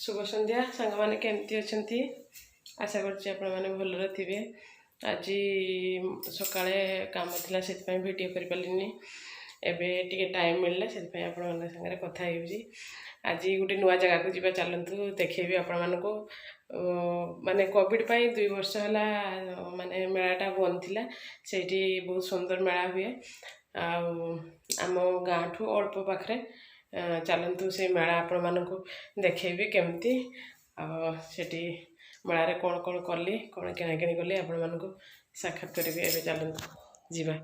शुभ संध्या सांग मैंने केमती अच्छा आशा कर भलरे थे। आज सकाଳେ काम थिला से वीडियो कर पारिनी एबे टिके टाइम मिलला से आपण संगे कथा होउजी। आज गोटे नुआ जगह को जीवा चलतु देखेबी आपण मानको माने कोविड पाई 2 वर्ष हला माने मेलाटा बंद थिला सेठी बहुत सुंदर मेला हुए आम गाँ ठू अल्प पाखरे चलतु से मेला आपण मानको देखेबी केमती सेठी मेलारे कौन कौन कली कौन किणाकिणी कली आपण मानको साक्षात करेबी। एबे चलतु जीवा।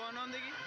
କହୁନାହାନ୍ତି କି